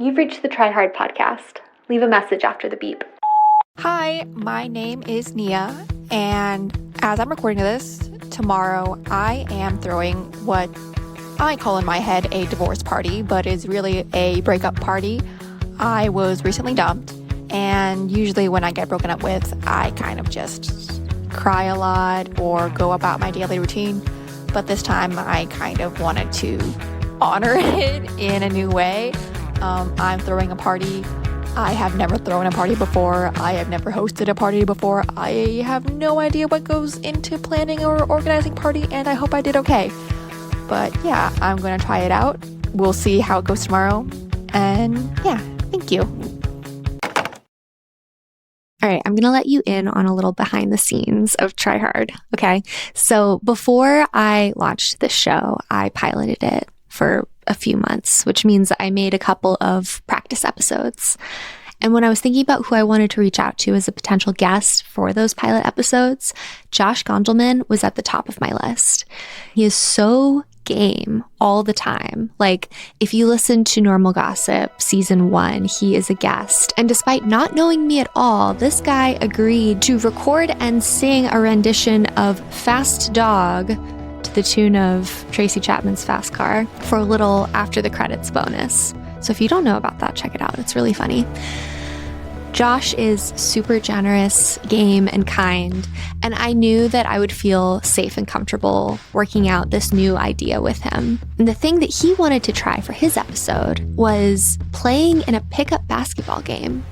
You've reached the Try Hard podcast. Leave a message after the beep. Hi, my name is Nia, and as I'm recording this, tomorrow I am throwing what I call in my head a divorce party, but is really a breakup party. I was recently dumped, and usually when I get broken up with, I kind of just cry a lot or go about my daily routine. But this time I kind of wanted to honor it in a new way. I'm throwing a party. I have never thrown a party before. I have never hosted a party before. I have no idea what goes into planning or organizing a party, and I hope I did okay. But yeah, I'm going to try it out. We'll see how it goes tomorrow. And yeah, thank you. All right, I'm going to let you in on a little behind the scenes of Try Hard, okay? So before I launched this show, I piloted it for a few months, which means I made a couple of practice episodes. And when I was thinking about who I wanted to reach out to as a potential guest for those pilot episodes, Josh Gondelman was at the top of my list. He is so game all the time. Like, if you listen to Normal Gossip season 1, he is a guest. And despite not knowing me at all, this guy agreed to record and sing a rendition of Fast Dog to the tune of Tracy Chapman's Fast Car for a little after the credits bonus. So if you don't know about that, check it out. It's really funny. Josh is super generous, game, and kind, and I knew that I would feel safe and comfortable working out this new idea with him. And the thing that he wanted to try for his episode was playing in a pickup basketball game.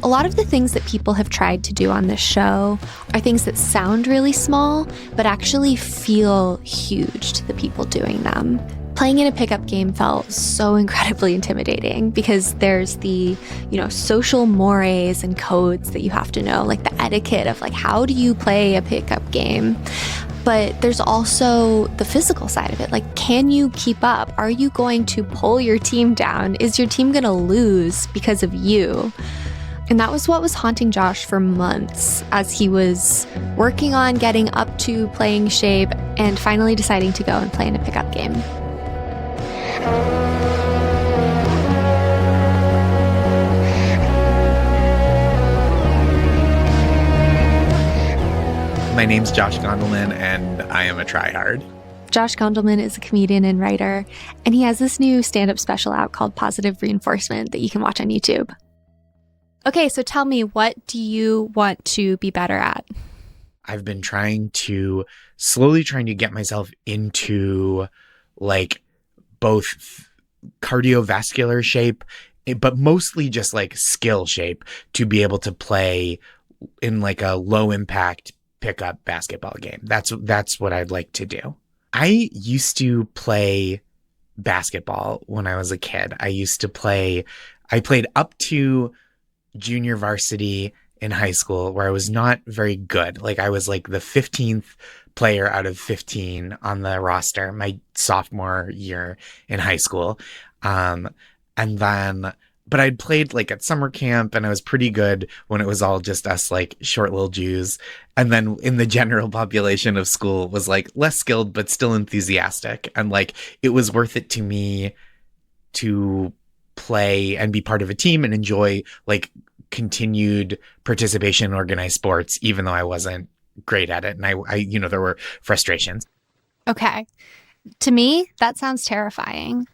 A lot of the things that people have tried to do on this show are things that sound really small, but actually feel huge to the people doing them. Playing in a pickup game felt so incredibly intimidating because there's the, social mores and codes that you have to know, like the etiquette of how do you play a pickup game? But there's also the physical side of it. Like, can you keep up? Are you going to pull your team down? Is your team going to lose because of you? And that was what was haunting Josh for months as he was working on getting up to playing shape and finally deciding to go and play in a pickup game. My name's Josh Gondelman, and I am a tryhard. Josh Gondelman is a comedian and writer, and he has this new stand-up special out called Positive Reinforcement that you can watch on YouTube. Okay, so tell me, what do you want to be better at? I've been slowly trying to get myself into both cardiovascular shape, but mostly just skill shape to be able to play in a low impact pickup basketball game. That's what I'd like to do. I used to play basketball when I was a kid. I played up to junior varsity in high school, where I was not very good. I was the 15th player out of 15 on the roster my sophomore year in high school. But I'd played at summer camp, and I was pretty good when it was all just us short little Jews. And then in the general population of school was less skilled, but still enthusiastic. And it was worth it to me to play and be part of a team and enjoy continued participation in organized sports, even though I wasn't great at it. And I there were frustrations. Okay. To me, that sounds terrifying.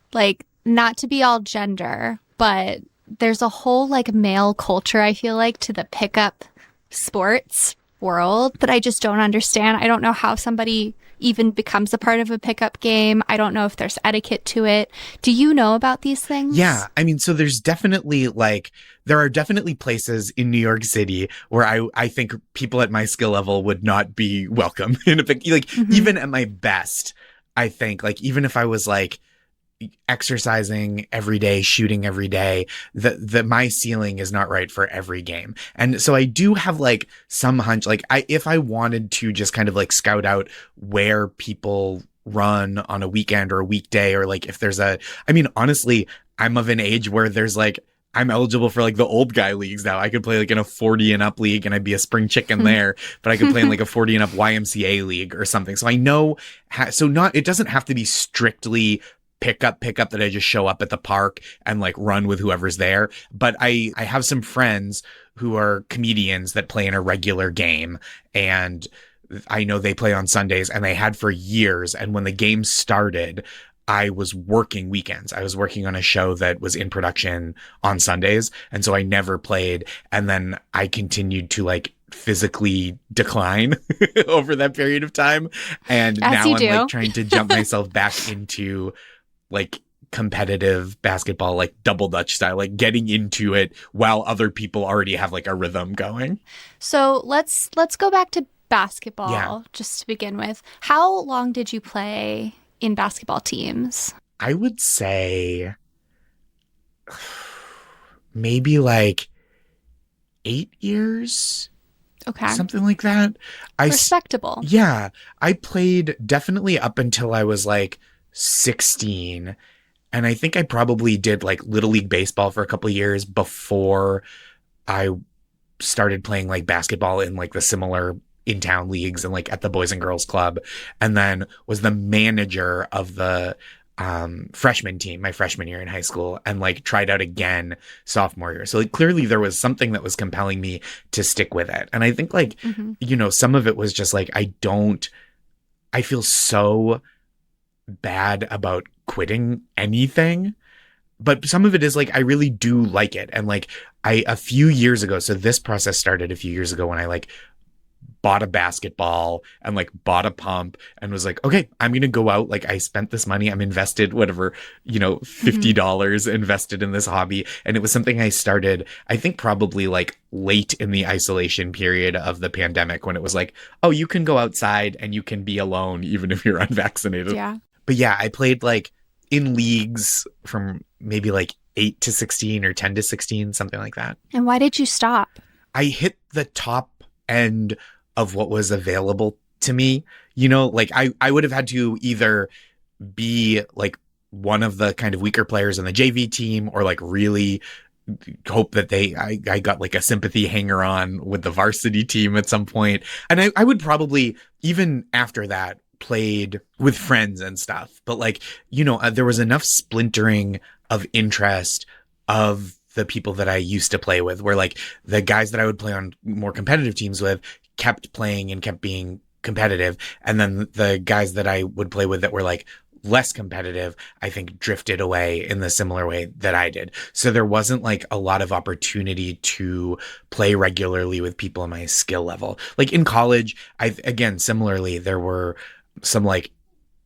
Not to be all gender, but there's a whole male culture, I feel to the pickup sports world that I just don't understand. I don't know how somebody even becomes a part of a pickup game. I don't know if there's etiquette to it. Do you know about these things? Yeah. I mean, so there's definitely there are definitely places in New York City where I think people at my skill level would not be welcome in a pick. Even at my best, I think even if I was exercising every day, shooting every day, my ceiling is not right for every game. And so I do have some hunch, if I wanted to just kind of scout out where people run on a weekend or a weekday, or if there's honestly, I'm of an age where there's I'm eligible for the old guy leagues now. I could play in a 40 and up league and I'd be a spring chicken there, but I could play in a 40 and up YMCA league or something. So I know, it doesn't have to be strictly pickup that I just show up at the park and like run with whoever's there. But I have some friends who are comedians that play in a regular game, and I know they play on Sundays, and they had for years. And when the game started, I was working weekends. I was working on a show that was in production on Sundays. And so I never played. And then I continued to like physically decline over that period of time. And now I'm like trying to jump myself back into like competitive basketball, like double Dutch style, like getting into it while other people already have like a rhythm going. So let's go back to basketball just to begin with. How long did you play in basketball teams? I would say maybe like 8 years. Okay. Something like that. Respectable. Yeah. I played definitely up until I was like 16. And I think I probably did like Little League baseball for a couple of years before I started playing like basketball in like the similar in-town leagues and like at the Boys and Girls Club, and then was the manager of the freshman team my freshman year in high school, and like tried out again sophomore year. So like clearly there was something that was compelling me to stick with it. And I think like, you know, some of it was just like, I feel so bad about quitting anything. But some of it is like, I really do like it. And like a few years ago, so this process started a few years ago when I like bought a basketball and like bought a pump and was like, okay, I'm going to go out. Like I spent this money, I'm invested, whatever, you know, $50 invested in this hobby. And it was something I started, I think probably like late in the isolation period of the pandemic, when it was like, oh, you can go outside and you can be alone even if you're unvaccinated. Yeah. But yeah, I played like in leagues from maybe like 8 to 16 or 10 to 16, something like that. And why did you stop? I hit the top end of what was available to me. You know, like I would have had to either be like one of the kind of weaker players on the JV team, or like really hope that I got like a sympathy hanger on with the varsity team at some point. And I would probably, even after that, played with friends and stuff. But like, you know, there was enough splintering of interest of the people that I used to play with, where like the guys that I would play on more competitive teams with kept playing and kept being competitive. And then the guys that I would play with that were like less competitive, I think drifted away in the similar way that I did. So there wasn't like a lot of opportunity to play regularly with people in my skill level. Like in college, again, similarly, there were some like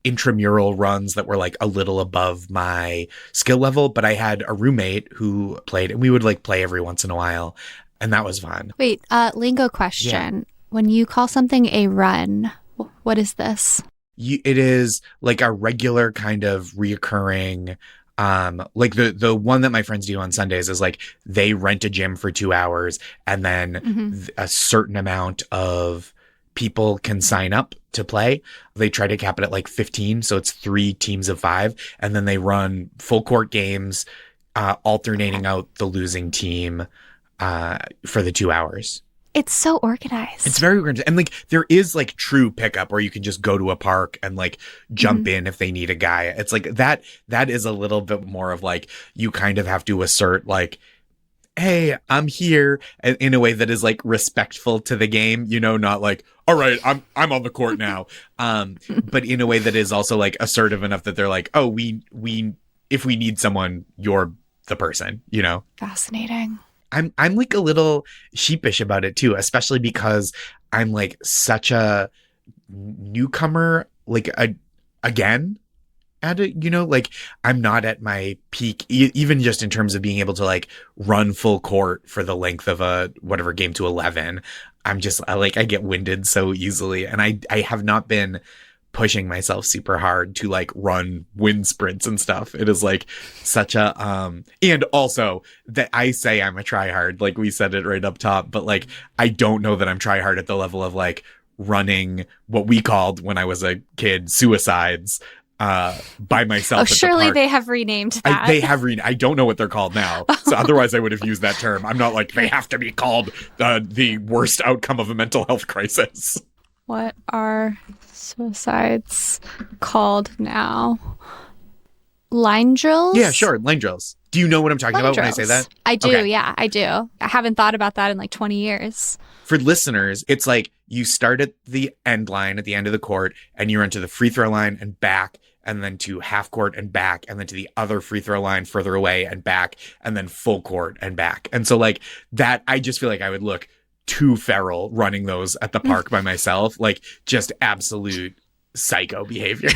intramural runs that were like a little above my skill level, but I had a roommate who played, and we would like play every once in a while, and that was fun. Wait, lingo question. Yeah. When you call something a run, what is this? It is like a regular kind of reoccurring, like the one that my friends do on Sundays is like they rent a gym for 2 hours, and then a certain amount of people can sign up to play. They try to cap it at like 15. So it's 3 teams of 5. And then they run full court games, alternating out the losing team for the 2 hours. It's so organized. It's very organized. And like there is like true pickup where you can just go to a park and like jump in if they need a guy. It's like that is a little bit more of like, you kind of have to assert like, hey, I'm here, in a way that is like respectful to the game, you know, not like, all right, I'm on the court now. But in a way that is also like assertive enough that they're like, oh, we if we need someone, you're the person, you know? Fascinating. I'm like a little sheepish about it too, especially because I'm like such a newcomer, like again at it, you know, like I'm not at my peak, even just in terms of being able to like run full court for the length of a whatever game to 11. I get winded so easily, and I have not been pushing myself super hard to like run wind sprints and stuff. It is like such a and also that I say I'm a tryhard, like we said it right up top, but like I don't know that I'm tryhard at the level of like running what we called when I was a kid suicides by myself. Oh, surely they have renamed that. I don't know what they're called now. So otherwise I would have used that term. I'm not like, they have to be called the worst outcome of a mental health crisis. What are suicides called now? line drills? Yeah, sure. Line drills. Do you know what I'm talking about when I say that? I do. Okay. Yeah, I do. I haven't thought about that in like 20 years. For listeners, it's like you start at the end line at the end of the court and you run to the free throw line and back, and then to half court and back, and then to the other free throw line further away and back, and then full court and back. And so like that, I just feel like I would look too feral running those at the park by myself, like just absolute psycho behavior.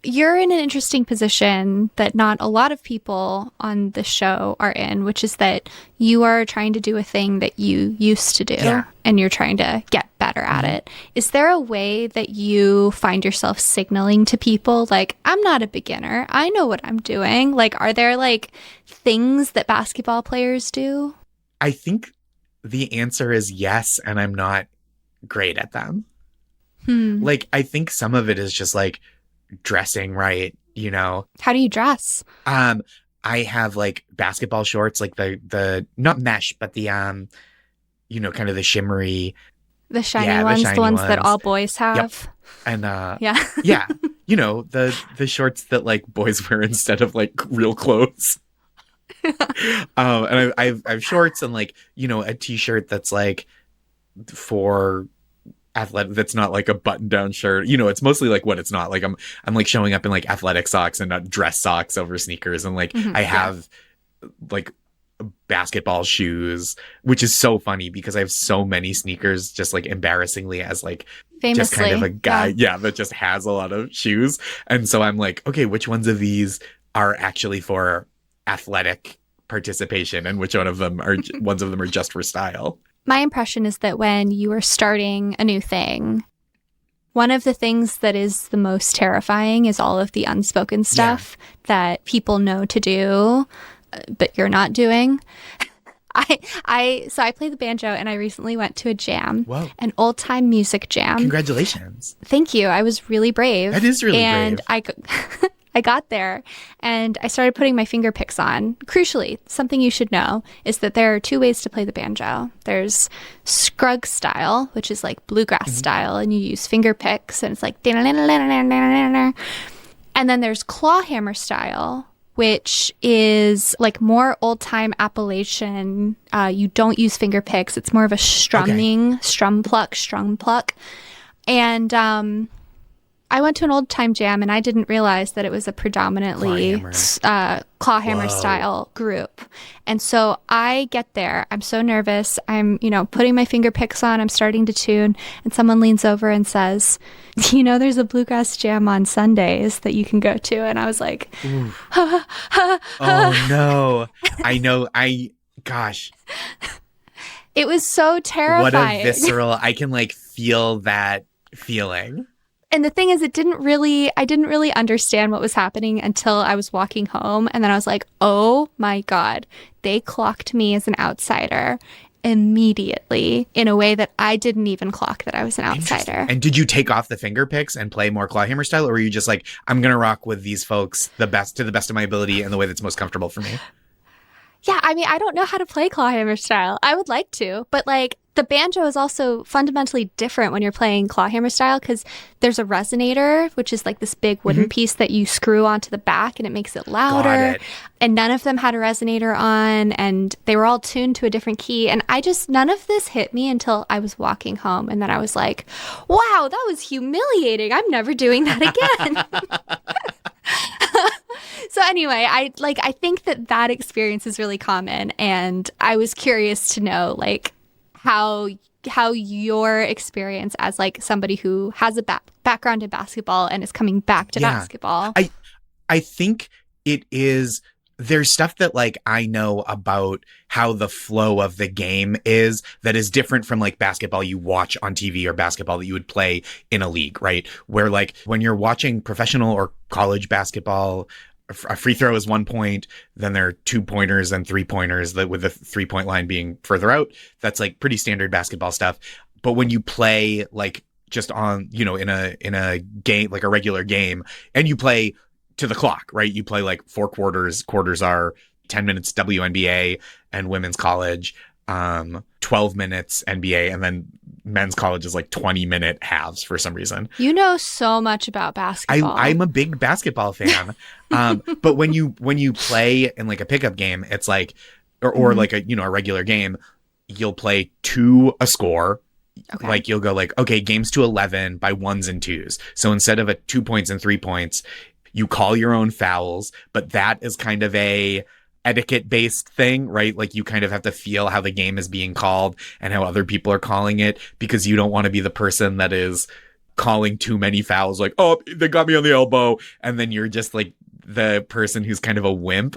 You're in an interesting position that not a lot of people on the show are in, which is that you are trying to do a thing that you used to do, and you're trying to get better at it. Is there a way that you find yourself signaling to people, like, I'm not a beginner, I know what I'm doing? Like, are there like things that basketball players do? I think the answer is yes, and I'm not great at them. Like, I think some of it is just like dressing right, you know. How do you dress? I have like basketball shorts, like the not mesh, but the you know, kind of the shimmery, the shiny ones, the ones that all boys have. Yep. And yeah, you know, the shorts that like boys wear instead of like real clothes. And I have shorts and like, you know, a t-shirt that's like for athletic, that's not like a button-down shirt, you know. It's mostly like what it's not like. I'm like showing up in like athletic socks and not dress socks over sneakers, and like I have like basketball shoes, which is so funny because I have so many sneakers, just like embarrassingly, as like famously, just kind of a guy that just has a lot of shoes. And so I'm like, okay, which ones of these are actually for athletic participation and which ones of them are just for style? My impression is that when you are starting a new thing, one of the things that is the most terrifying is all of the unspoken stuff that people know to do, but you're not doing. I play the banjo, and I recently went to a jam, an old time music jam. Congratulations! Thank you. I was really brave. That is really brave. And I got there and I started putting my finger picks on. Crucially, something you should know is that there are two ways to play the banjo. There's scrug style, which is like bluegrass style, and you use finger picks, and it's like, and then there's claw hammer style, which is like more old-time Appalachian. You don't use finger picks. It's more of a strumming, strum pluck. And I went to an old-time jam, and I didn't realize that it was a predominantly claw hammer style group. And so I get there. I'm so nervous. I'm, you know, putting my finger picks on. I'm starting to tune, and someone leans over and says, you know, there's a bluegrass jam on Sundays that you can go to. And I was like, oh no. I know. Gosh. It was so terrifying. What a visceral, I can like feel that feeling. And the thing is, I didn't really understand what was happening until I was walking home. And then I was like, oh my God, they clocked me as an outsider immediately in a way that I didn't even clock that I was an outsider. And did you take off the finger picks and play more clawhammer style? Or were you just like, I'm going to rock with these folks to the best of my ability and the way that's most comfortable for me? Yeah, I mean, I don't know how to play clawhammer style. I would like to, but like the banjo is also fundamentally different when you're playing clawhammer style because there's a resonator, which is like this big wooden piece that you screw onto the back and it makes it louder. And none of them had a resonator on, and they were all tuned to a different key. And none of this hit me until I was walking home. And then I was like, wow, that was humiliating. I'm never doing that again. So anyway, I think that experience is really common, and I was curious to know like how your experience as like somebody who has a background in basketball and is coming back to basketball. I think it is. There's stuff that like I know about how the flow of the game is that is different from like basketball you watch on TV or basketball that you would play in a league, right? Where like when you're watching professional or college basketball, a free throw is 1 point, then there are 2-pointers and 3-pointers, with the 3-point line being further out. That's like pretty standard basketball stuff. But when you play like just on, you know, in a game, like a regular game, and you play to the clock, right? You play like 4 quarters. Quarters are 10 minutes WNBA and women's college. 12 minutes NBA, and then men's college is like 20-minute halves for some reason. You know so much about basketball. I'm a big basketball fan. But when you play in like a pickup game, it's like, or like a, a regular game, you'll play to a score. Okay. Like you'll go like, okay, games to 11 by ones and twos. So instead of a 2 points and 3 points, you call your own fouls, but that is kind of a etiquette based thing, right? Like you kind of have to feel how the game is being called and how other people are calling it, because you don't want to be the person that is calling too many fouls, like, oh, they got me on the elbow, and then you're just like the person who's kind of a wimp,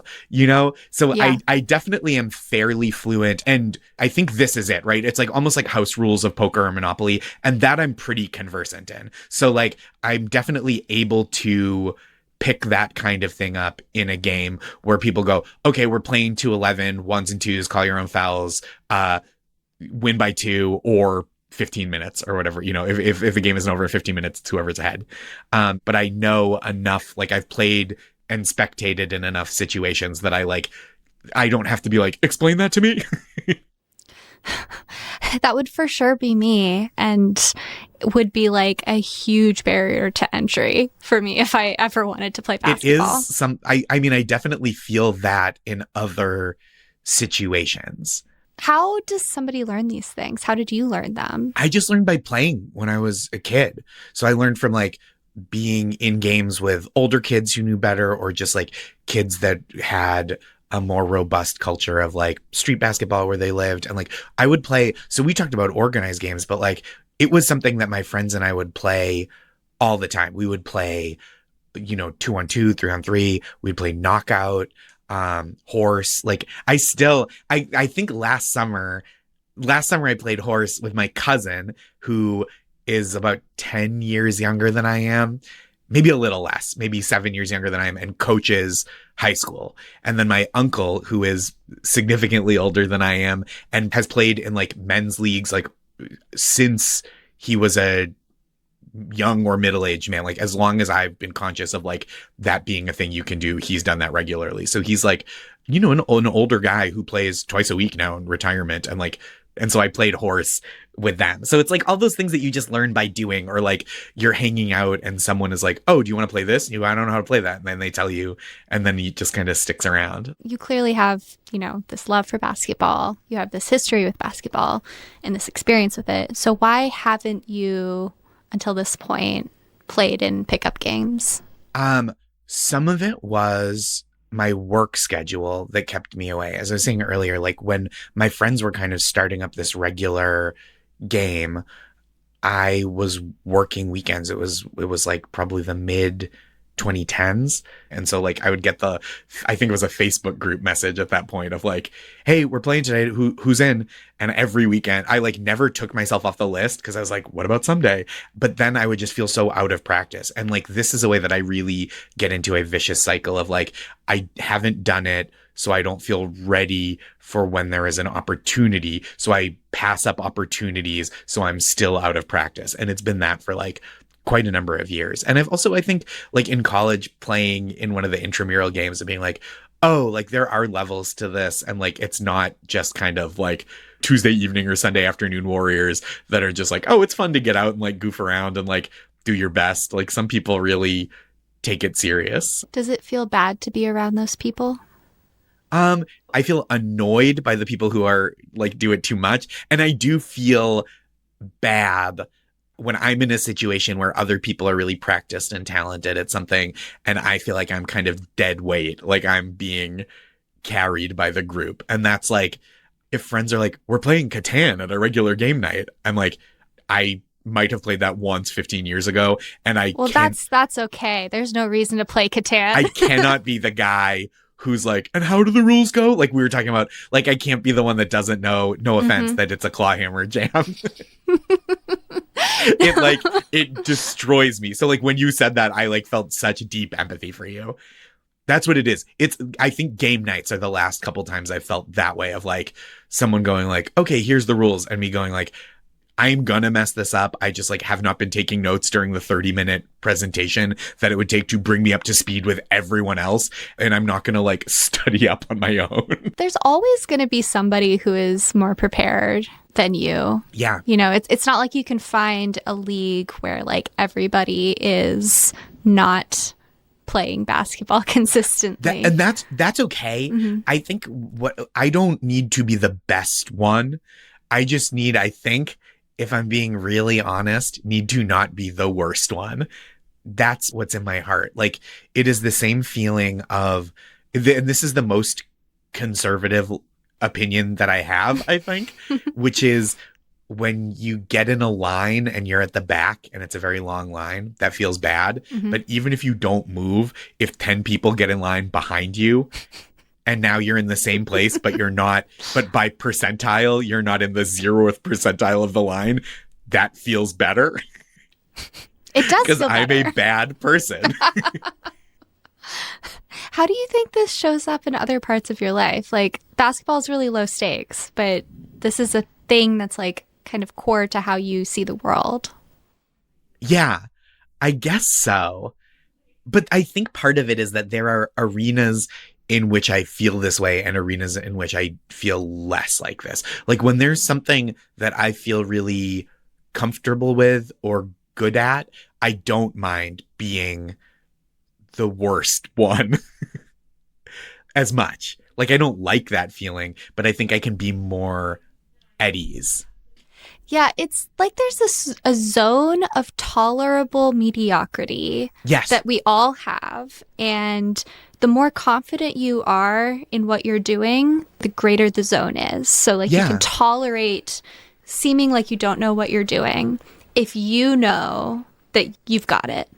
So Yeah. I definitely am fairly fluent, and I think this is it, right? It's like almost like house rules of poker or Monopoly, and that I'm pretty conversant in. So like I'm definitely able to pick that kind of thing up in a game where people go, okay, we're playing to 11, ones and twos, call your own fouls, win by 2 or 15 minutes or whatever, if the game isn't over 15 minutes, it's whoever's ahead. But I know enough, like I've played and spectated in enough situations that I don't have to be like, explain that to me. That would for sure be me, and would be like a huge barrier to entry for me if I ever wanted to play basketball. It is I mean, I definitely feel that in other situations. How does somebody learn these things? How did you learn them? I just learned by playing when I was a kid. So I learned from like being in games with older kids who knew better, or just like kids that had a more robust culture of like street basketball where they lived. And like I would play, so we talked about organized games, but like it was something that my friends and I would play all the time. We would play, 2-on-2, 3-on-3. We'd play knockout, horse. Like I think last summer I played horse with my cousin, who is about 10 years younger than I am. Maybe a little less, maybe 7 years younger than I am, and coaches high school. And then my uncle, who is significantly older than I am and has played in like men's leagues, like since he was a young or middle-aged man, like as long as I've been conscious of like that being a thing you can do, he's done that regularly. So he's like, an older guy who plays twice a week now in retirement, and so I played horse with them. So it's like all those things that you just learn by doing, or like you're hanging out and someone is like, oh, do you want to play this? I don't know how to play that. And then they tell you, and then it just kind of sticks around. You clearly have, this love for basketball. You have this history with basketball and this experience with it. So why haven't you, until this point, played in pickup games? Some of it was my work schedule that kept me away. As I was saying earlier, like when my friends were kind of starting up this regular game, I was working weekends. It was like probably the mid 2010s. And so like I would get I think it was a Facebook group message at that point of like, hey, we're playing today. Who's in? And every weekend I like never took myself off the list, because I was like, what about someday? But then I would just feel so out of practice. And like, this is a way that I really get into a vicious cycle of like, I haven't done it, so I don't feel ready for when there is an opportunity. So I pass up opportunities, so I'm still out of practice. And it's been that for like quite a number of years. And I've also, I think, like in college, playing in one of the intramural games and being like, oh, like there are levels to this. And like, it's not just kind of like Tuesday evening or Sunday afternoon warriors that are just like, oh, it's fun to get out and like goof around and like do your best. Like some people really take it serious. Does it feel bad to be around those people? I feel annoyed by the people who are like do it too much. And I do feel bad when I'm in a situation where other people are really practiced and talented at something, and I feel like I'm kind of dead weight, like I'm being carried by the group. And that's like, if friends are like, we're playing Catan at a regular game night, I'm like, I might have played that once 15 years ago, and that's okay. There's no reason to play Catan. I cannot be the guy who's like, and how do the rules go? Like we were talking about, like I can't be the one that doesn't know, no offense, that it's a clawhammer jam. It destroys me. So like when you said that, I like felt such deep empathy for you. That's what it is. I think game nights are the last couple times I've felt that way, of like someone going like, okay, here's the rules, and me going like, I'm gonna mess this up. I just like have not been taking notes during the 30-minute presentation that it would take to bring me up to speed with everyone else. And I'm not gonna like study up on my own. There's always going to be somebody who is more prepared than you. Yeah. You know, it's not like you can find a league where like everybody is not playing basketball consistently. And that's okay. I think I don't need to be the best one. I just need, I think, if I'm being really honest, need to not be the worst one. That's what's in my heart. Like, it is the same feeling of, and this is the most conservative opinion that I have, I think, which is when you get in a line and you're at the back and it's a very long line, that feels bad. But even if you don't move, if 10 people get in line behind you and now you're in the same place, but you're not, but by percentile, you're not in the 0th percentile of the line, that feels better. It does because feel better. I'm a bad person. How do you think this shows up in other parts of your life? Like, basketball is really low stakes, but this is a thing that's like kind of core to how you see the world. Yeah, I guess so. But I think part of it is that there are arenas in which I feel this way and arenas in which I feel less like this. Like when there's something that I feel really comfortable with or good at, I don't mind being the worst one as much. Like I don't like that feeling, but I think I can be more at ease. Yeah, it's like there's a zone of tolerable mediocrity that we all have. And the more confident you are in what you're doing, the greater the zone is. So like you can tolerate seeming like you don't know what you're doing if you know that you've got it.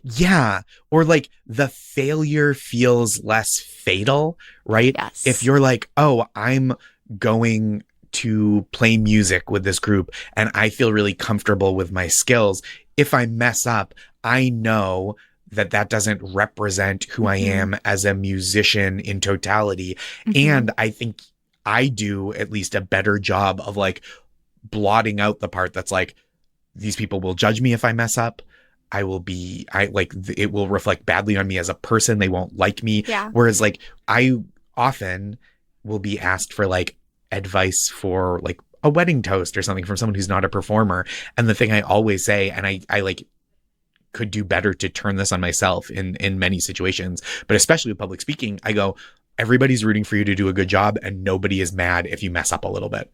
Yeah. Or like the failure feels less fatal, right? Yes. If you're like, oh, I'm going to play music with this group and I feel really comfortable with my skills. If I mess up, I know that that doesn't represent who I am as a musician in totality. And I think I do at least a better job of like blotting out the part that's like, these people will judge me if I mess up. It will reflect badly on me as a person. They won't like me. Yeah. Whereas like I often will be asked for like advice for like a wedding toast or something from someone who's not a performer. And the thing I always say, and I like could do better to turn this on myself in many situations, but especially with public speaking, I go, everybody's rooting for you to do a good job and nobody is mad if you mess up a little bit.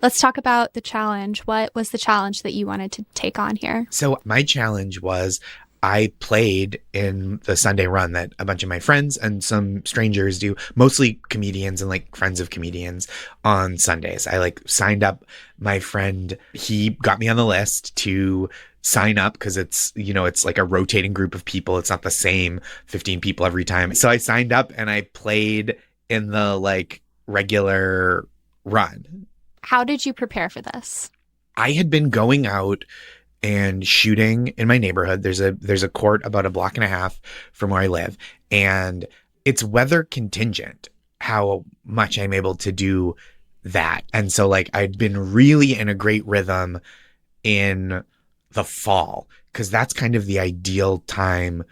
Let's talk about the challenge. What was the challenge that you wanted to take on here? So my challenge was I played in the Sunday run that a bunch of my friends and some strangers do, mostly comedians and like friends of comedians on Sundays. I like signed up my friend. He got me on the list to sign up because it's, you know, it's like a rotating group of people. It's not the same 15 people every time. So I signed up and I played in the like regular run. How did you prepare for this? I had been going out and shooting in my neighborhood. There's a court about a block and a half from where I live, and it's weather contingent how much I'm able to do that. And so like I'd been really in a great rhythm in the fall because that's kind of the ideal time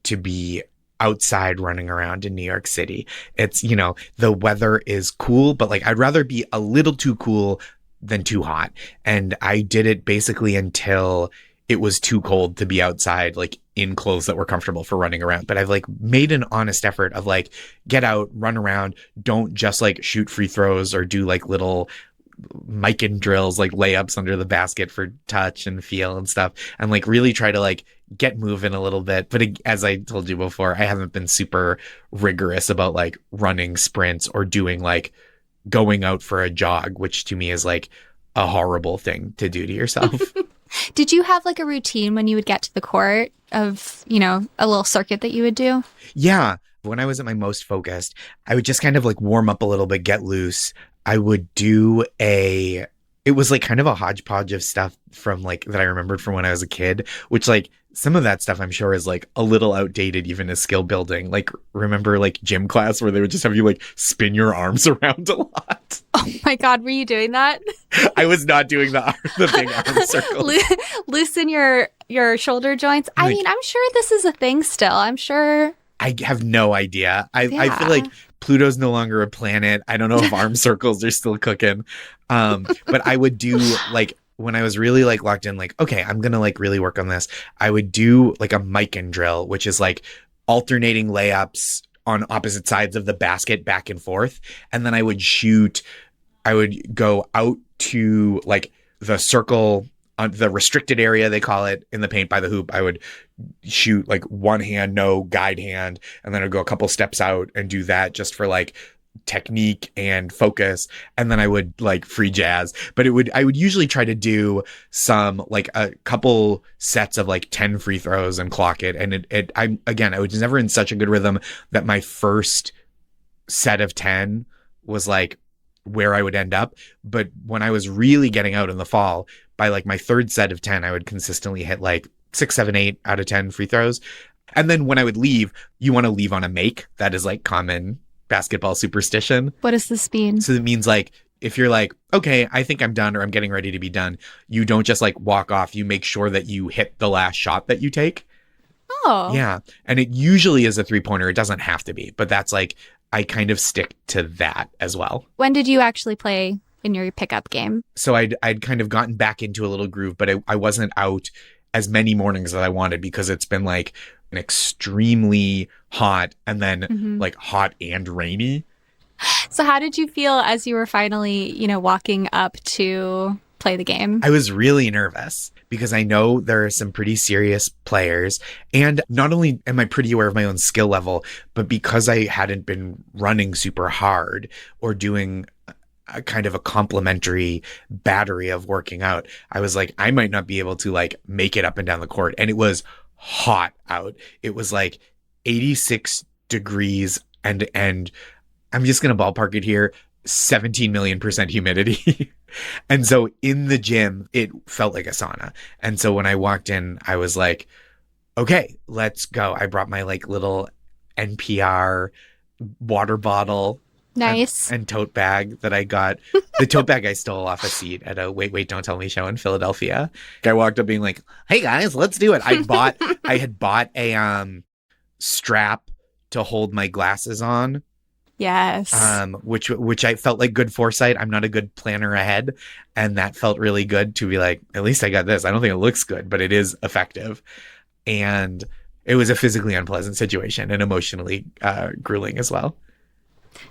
to be outside running around in New York City. It's, you know, the weather is cool, but like I'd rather be a little too cool than too hot. And I did it basically until it was too cold to be outside, like in clothes that were comfortable for running around. But I've like made an honest effort of like, get out, run around, don't just like shoot free throws or do like little Mikan drills, like layups under the basket for touch and feel and stuff, and like really try to like get moving a little bit. But as I told you before, I haven't been super rigorous about like running sprints or doing like going out for a jog, which to me is like a horrible thing to do to yourself. Did you have like a routine when you would get to the court of, you know, a little circuit that you would do? Yeah. When I was at my most focused, I would just kind of like warm up a little bit, get loose. I would do it was like kind of a hodgepodge of stuff from like that I remembered from when I was a kid, which like some of that stuff I'm sure is like a little outdated even as skill building. Like remember like gym class where they would just have you like spin your arms around a lot. Oh my God, were you doing that? I was not doing the big arm circles. Loosen your shoulder joints. I mean, I'm sure this is a thing still. I'm sure. I have no idea. I feel like Pluto's no longer a planet. I don't know if arm circles are still cooking. But I would do like when I was really like locked in, like, okay, I'm going to like really work on this. I would do like a Mikan drill, which is like alternating layups on opposite sides of the basket back and forth. And then I would go out to like the circle, the restricted area, they call it in the paint by the hoop. I would shoot like one hand, no guide hand. And then I'd go a couple steps out and do that just for like technique and focus. And then I would like free jazz, but I would usually try to do some like a couple sets of like 10 free throws and clock it. And I was never in such a good rhythm that my first set of 10 was like where I would end up. But when I was really getting out in the fall, by like my third set of 10, I would consistently hit like 6, 7, 8 out of 10 free throws. And then when I would leave, you want to leave on a make. That is like common basketball superstition. What does this mean? So it means like, if you're like, okay, I think I'm done or I'm getting ready to be done, you don't just like walk off. You make sure that you hit the last shot that you take. Oh. Yeah. And it usually is a 3-pointer. It doesn't have to be, but that's like, I kind of stick to that as well. When did you actually play in your pickup game? So I'd kind of gotten back into a little groove, but I wasn't out as many mornings as I wanted because it's been like an extremely hot and then like hot and rainy. So how did you feel as you were finally, you know, walking up to play the game? I was really nervous because I know there are some pretty serious players. And not only am I pretty aware of my own skill level, but because I hadn't been running super hard or doing a kind of a complementary battery of working out, I was like, I might not be able to like make it up and down the court. And it was hot out. It was like 86 degrees and I'm just going to ballpark it here, 17 million % humidity. And so in the gym, it felt like a sauna. And so when I walked in, I was like, okay, let's go. I brought my like little NPR water bottle. Nice. And tote bag that I got. The tote bag I stole off a seat at a Wait, Don't Tell Me show in Philadelphia. I walked up being like, hey guys, let's do it. I had bought a strap to hold my glasses on. Yes. Which I felt like good foresight. I'm not a good planner ahead. And that felt really good to be like, at least I got this. I don't think it looks good, but it is effective. And it was a physically unpleasant situation and emotionally grueling as well.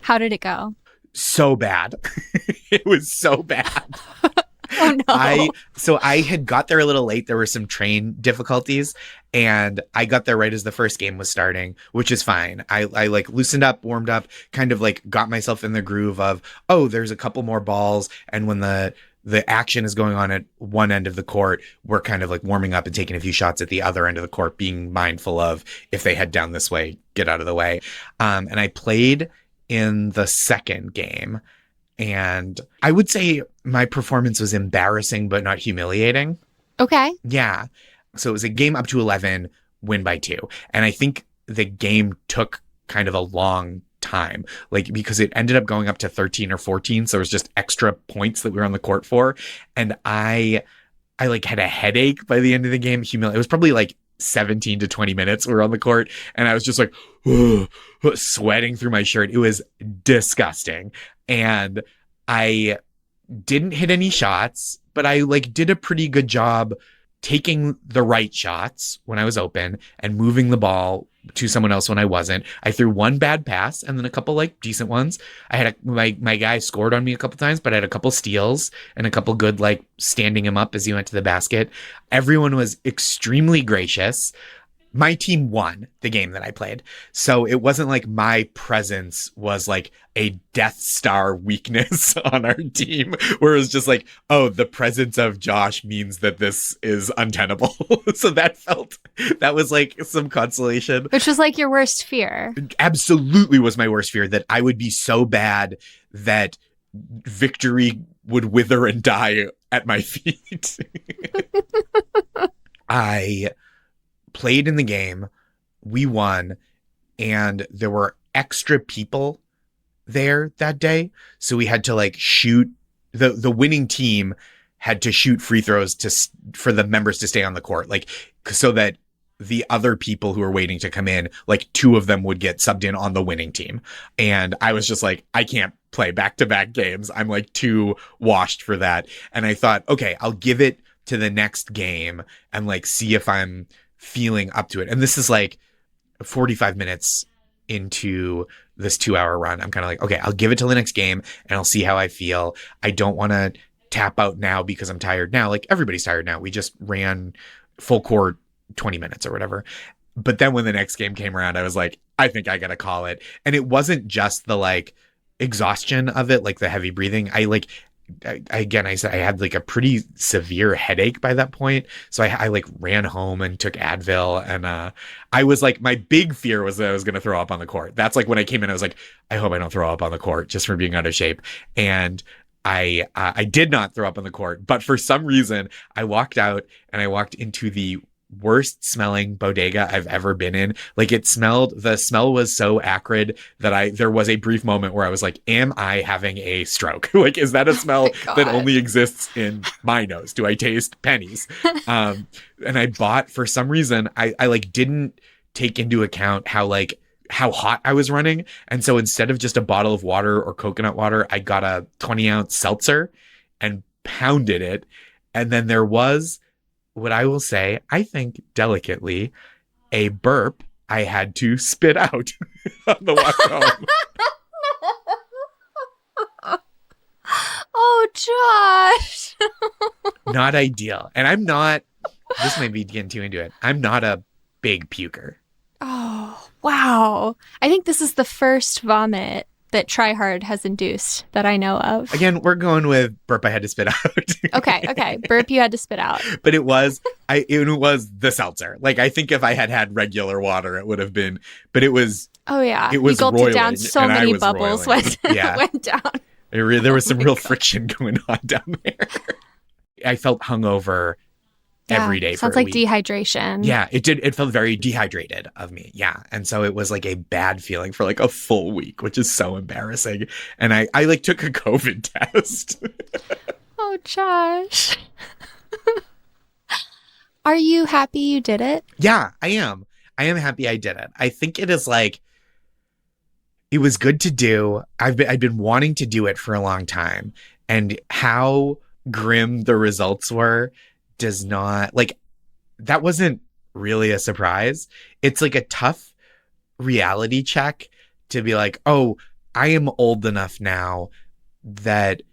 How did it go? So bad. It was so bad. Oh no. So I had got there a little late. There were some train difficulties and I got there right as the first game was starting, which is fine. I like loosened up, warmed up, kind of like got myself in the groove of, oh, there's a couple more balls. And when the action is going on at one end of the court, we're kind of like warming up and taking a few shots at the other end of the court, being mindful of if they head down this way, get out of the way. And I played in the second game. And I would say my performance was embarrassing, but not humiliating. Okay. Yeah. So it was a game up to 11, win by 2. And I think the game took kind of a long time, like because it ended up going up to 13 or 14. So it was just extra points that we were on the court for. And I like had a headache by the end of the game. It was probably like 17 to 20 minutes we were on the court. And I was just like, sweating through my shirt. It was disgusting. And I didn't hit any shots, but I like did a pretty good job taking the right shots when I was open and moving the ball to someone else when I wasn't. I threw one bad pass and then a couple like decent ones. I had my guy scored on me a couple times, but I had a couple steals and a couple good like standing him up as he went to the basket. Everyone was extremely gracious. My team won the game that I played. So it wasn't like my presence was like a Death Star weakness on our team, where it was just like, oh, the presence of Josh means that this is untenable. So that was like some consolation. Which was like your worst fear. Absolutely was my worst fear, that I would be so bad that victory would wither and die at my feet. I played in the game, we won, and there were extra people there that day. So we had to like shoot, the winning team had to shoot free throws for the members to stay on the court, like so that the other people who were waiting to come in, like 2 of them would get subbed in on the winning team. And I was just like, I can't play back-to-back games. I'm like too washed for that. And I thought, okay, I'll give it to the next game and like see if I'm feeling up to it. And this is like 45 minutes into this 2-hour run. I'm kind of like, okay, I'll give it till the next game and I'll see how I feel. I don't want to tap out now because I'm tired now. Like everybody's tired now. We just ran full court 20 minutes or whatever. But then when the next game came around, I was like, I think I got to call it. And it wasn't just the like exhaustion of it, like the heavy breathing. I said I had like a pretty severe headache by that point. So I like ran home and took Advil, and I was like, my big fear was that I was going to throw up on the court. That's like when I came in, I was like, I hope I don't throw up on the court just from being out of shape. And I did not throw up on the court, but for some reason I walked out and I walked into the worst smelling bodega I've ever been in. Like the smell was so acrid that there was a brief moment where I was like, am I having a stroke? Like, is that a smell that only exists in my nose? Do I taste pennies? And I bought, for some reason, I like didn't take into account how hot I was running. And so instead of just a bottle of water or coconut water, I got a 20-ounce seltzer and pounded it. And then there was, what I will say, I think delicately, a burp I had to spit out on the walk home. Oh, Josh. Not ideal. And this might be getting too into it, I'm not a big puker. Oh, wow. I think this is the first vomit that Try Hard has induced that I know of. Again, we're going with burp I had to spit out. Okay. Burp you had to spit out. But it was the seltzer. Like, I think if I had regular water, it would have been, but it was. Oh, yeah. It was you gulped roiling, it down. So many bubbles went down. There was some real friction going on down there. I felt hungover every day. Sounds for a like week. Dehydration. Yeah, it did. It felt very dehydrated of me. Yeah. And so it was like a bad feeling for like a full week, which is so embarrassing. And I like took a COVID test. Oh, Josh. Are you happy you did it? Yeah, I am. I am happy I did it. I think it is like, it was good to do. I've been wanting to do it for a long time. And how grim the results were does not, like, that wasn't really a surprise. It's like a tough reality check to be like, oh, I am old enough now that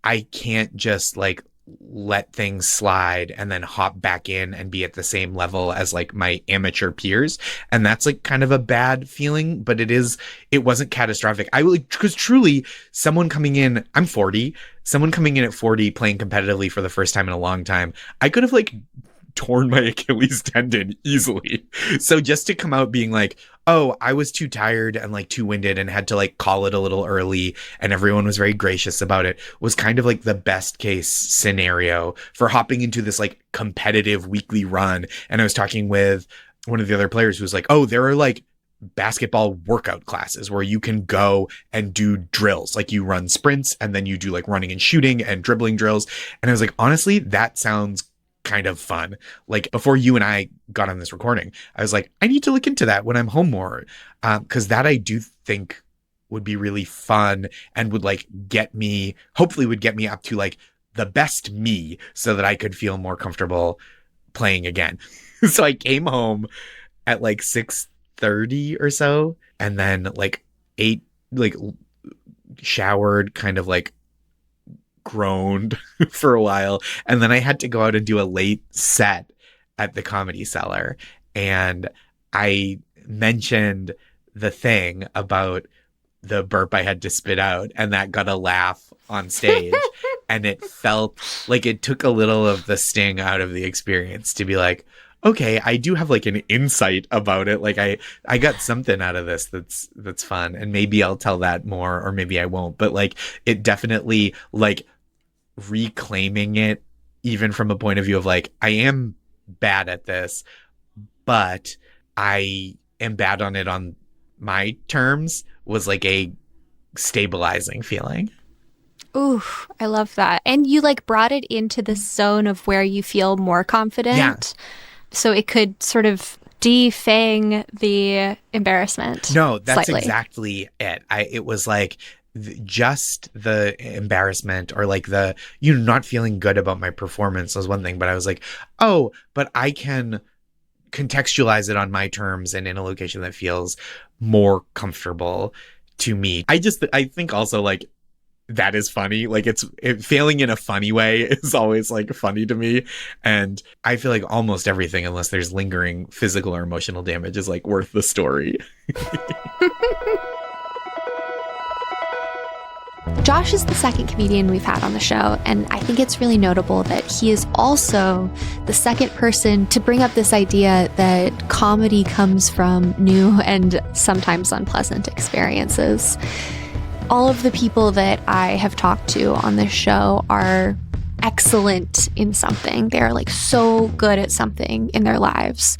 I can't just like let things slide and then hop back in and be at the same level as like my amateur peers. And that's like kind of a bad feeling, but it wasn't catastrophic. Because truly someone coming in, I'm 40, someone coming in at 40 playing competitively for the first time in a long time, I could have like torn my Achilles tendon easily. So just to come out being like, oh, I was too tired and like too winded and had to like call it a little early, and everyone was very gracious about it, was kind of like the best case scenario for hopping into this like competitive weekly run. And I was talking with one of the other players who was like, oh, there are like basketball workout classes where you can go and do drills. Like you run sprints and then you do like running and shooting and dribbling drills. And I was like, honestly, that sounds kind of fun. Like before you and I got on this recording, I was like, I need to look into that when I'm home more. Cause that I do think would be really fun and would like hopefully would get me up to like the best me so that I could feel more comfortable playing again. So I came home at like 6:30 8:30 or so, and then like ate, like showered, kind of like groaned for a while, and then I had to go out and do a late set at the Comedy Cellar, and I mentioned the thing about the burp I had to spit out, and that got a laugh on stage. And it felt like it took a little of the sting out of the experience to be like, okay, I do have like an insight about it. Like I got something out of this that's fun, and maybe I'll tell that more, or maybe I won't. But like, it definitely, like, reclaiming it, even from a point of view of like, I am bad at this, but I am bad on it on my terms, was like a stabilizing feeling. Ooh, I love that. And you like brought it into the zone of where you feel more confident. Yeah. So it could sort of defang the embarrassment. No, that's slightly. exactly it. It was like just the embarrassment, or like the, not feeling good about my performance was one thing, but I was like, oh, but I can contextualize it on my terms and in a location that feels more comfortable to me. I think also, like, that is funny. Like, failing in a funny way is always like funny to me. And I feel like almost everything, unless there's lingering physical or emotional damage, is like worth the story. Josh is the second comedian we've had on the show, and I think it's really notable that he is also the second person to bring up this idea that comedy comes from new and sometimes unpleasant experiences. All of the people that I have talked to on this show are excellent in something. They're like so good at something in their lives,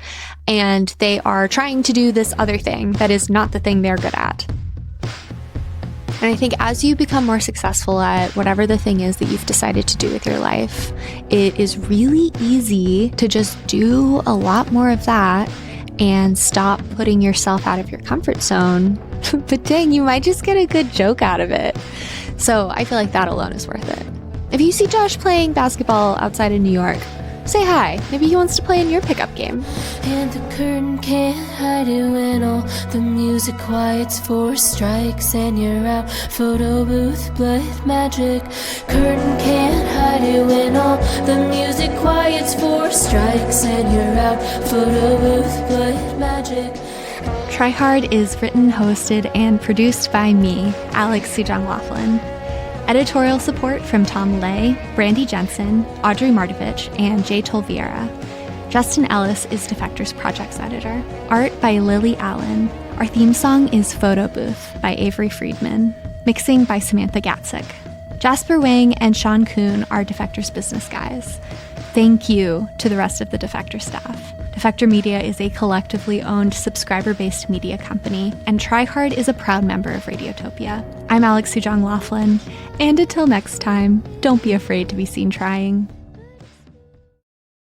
and they are trying to do this other thing that is not the thing they're good at. And I think as you become more successful at whatever the thing is that you've decided to do with your life, it is really easy to just do a lot more of that and stop putting yourself out of your comfort zone. But dang, you might just get a good joke out of it. So I feel like that alone is worth it. If you see Josh playing basketball outside of New York, say hi. Maybe he wants to play in your pickup game. And the curtain can't hide it when all the music quiets, 4 strikes and you're out. Photo booth, blood magic. Curtain can't hide it when all the music quiets, 4 strikes and you're out. Photo booth, blood magic. Try Hard is written, hosted, and produced by me, Alex Sujong Laughlin. Editorial support from Tom Lay, Brandy Jensen, Audrey Mardavich, and Jae Towle Vieira. Justin Ellis is Defector's projects editor. Art by Lille Allen. Our theme song is Photo Booth by Avery Friedman. Mixing by Samantha Gattsek. Jasper Wang and Sean Kuhn are Defector's business guys. Thank you to the rest of the Defector staff. Defector Media is a collectively owned, subscriber-based media company, and Try Hard is a proud member of Radiotopia. I'm Alex Sujong Laughlin, and until next time, don't be afraid to be seen trying.